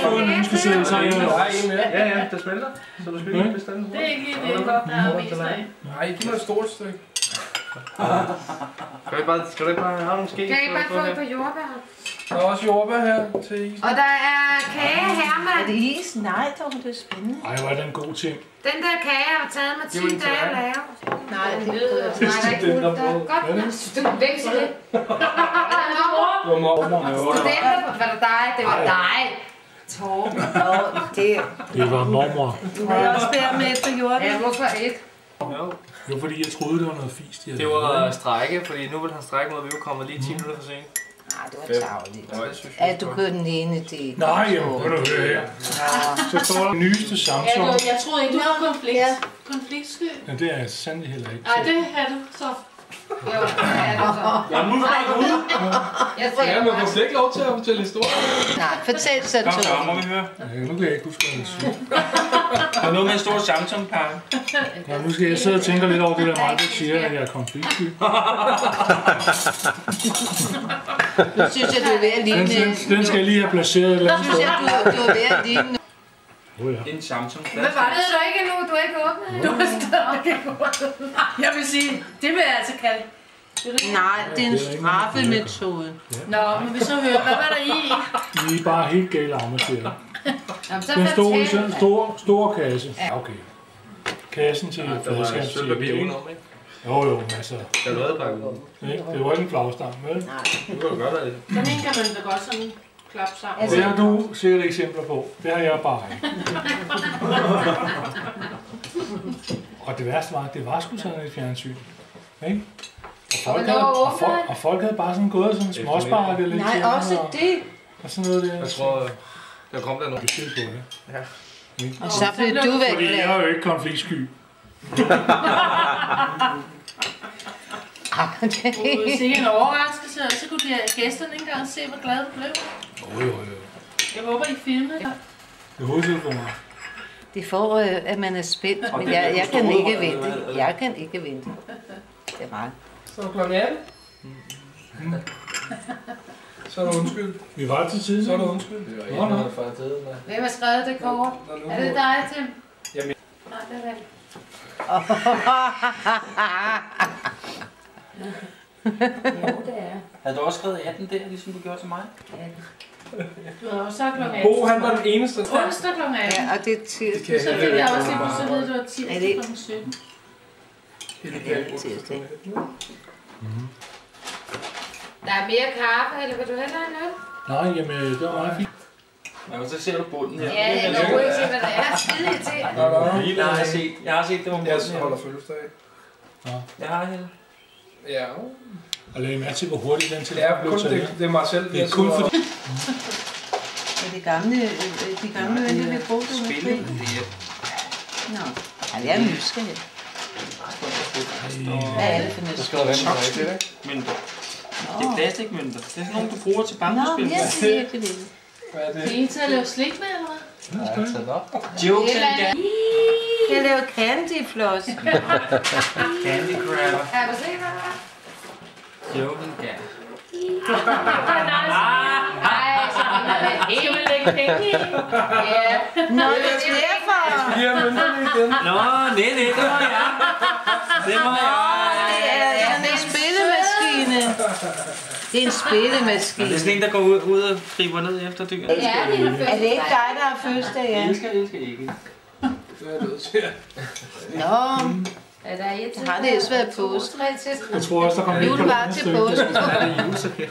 ikke fået en ønskeseddel, så er jeg også. Ja, det smelter. Så du skal ikke bestemme. Det er ikke lige det, der er mest af. Nej, giv mig et stort stykke. Skal du ikke bare have nogle ske? Kan I bare få et par jordbær? Der er også jordbær her til isen. Og der er kage her, mand. Er det is? Nej, det er spændende. Ej, hvor er det en god ting. Den der kage har taget mig 10 dage at lave. Nej, det er Nej, der er ikke fuldt. Der er godt. Du kan vækse lidt. Du har mormor. Studenter, var det dig? Det var dig. Torben. Det var mormor. Du må også være med på jorden. Ja, hvorfor ikke? Det var fordi, jeg troede, det var noget fisk. Det var strække, fordi nu vil han strække mod, at vi var kommet lige 10 minutter for sent. Nej, det var tarveligt. At du kørte den ene del. Nej, jamen, kan du høre her. Så står der nyeste Samsung. Jeg troede ikke, du havde konfliktsky. Ja, det er jeg sandelig heller ikke. Nej, det er du så. Jo, det er det så. Ja, nu skal jeg ud. Ja, men får slet ikke lov til at fortælle historier. Nej, fortæl så, Kom så, må vi høre. Ja, nu kan jeg ikke huske, hvad jeg siger. Der er noget med en stor Samsung-pakke. Ja, nu skal jeg sidde og tænke lidt over det der meget, der siger, at jeg er konfliktsky. nu synes jeg, du er ved at ligne. Den skal jeg lige have placeret et eller andet Nu sted. synes jeg, du er ved at ligne. En Samsung. Hvad var det så ikke endnu? Du er ikke åbnet? Du er stadig ikke åbnet. Jeg vil sige, det vil jeg altså kalde. Nej, det er en straffemetode. Nå, men vi så høre, hvad var der i? I er bare helt gale amatører. Så Den stod i sådan en stor kasse. Ja, okay. Kassen til fladskab til ikke? Jo, altså. Der er noget pakket ud. Det var ikke en flagstang, vel? Nej. Nu kan du godt være det. Den ene kan man da godt sådan klappe sammen. Det har du sikkert eksempler på. Det har jeg bare ikke. Og det værste var, at det var sgu sådan et fjernsyn. Ikke? Og folk havde bare sådan gået sådan småsparket lidt. Nej, også det. Og sådan noget der. Jeg tror, der kom der noget. Det er på det. Ja. Og så blev du væk. Fordi jeg er jo ikke konfliktsky. Det er en overraskelse, og så kunne gæsterne ikke engang se, hvor glade du blev. Jo. Jeg håber, I filmede det. Det er hovedtelefoner. Det får, at man er spændt, men jeg kan ikke vente. Jeg kan ikke vente. Det er meget. Så er det klokken 18. Så er du undskyld. Vi var til tiden. Så er du undskyld. Det var ikke noget for at tæde. Hvem har skrevet det kort? Er det dig, Tim? Jamen. Nej, det er det. Jo, det er. Havde du også skrevet 18 der, ligesom du gjorde til mig? Du har også sagt klokken 18. Bo, han var den eneste. Onsdag klokken 18. Ja, og det er tirsdag. Så fik jeg også lige så ved, at det var tirsdag klokken 17. Det er tirsdag. Der er mere kaffe, eller vil du hellere have noget? Nej, jamen, det var meget fint. Ja, men så ser du bunden her. Ja, jeg kan ikke se, hvad der er. Skide til. Jeg har set det var bunden Jeg her. holder fødselsdag. Jeg har hende. Ja. Og lad mærke til, hvor hurtigt den Det telefon er blev kun taget. det er mig selv. Det er kun fordi... Og de gamle venner, vi brugte med fri. Nå, jeg er nysgerrig. Hvad er det for noget? Der skal være vand på det, Mønter. Det er plastikmønter. Det er sådan nogle, du bruger til Nå, bankospil. jeg er virkelig vildt. Hvad er det? Det er en til at lave slik med, eller hvad? Ja, tag det op. Jokes and gas. Jeg laver candyfloss. Candy crabber. Kan du se, hvad der er? Jokes and gas. Ej, så er det Skal man lægge penge i? Ja. Nå, det er derfor. Giv ham mønterne igen. Nå, nej, det var jeg. Det var jeg. Det er en spillemaskine. Det er en spillemaskine. Det er sådan en, der går ud og griber ned efter dyr. Ja, det er Er det ikke dig, der har fødselsdag, Jeg Jan? elsker ikke. Det er jeg nødt til. Nå, Ja, der er et til. har det også været påske? Jeg tror også, der kommer lidt på Jule det var andet til stykke. påske. Er det jule, så kan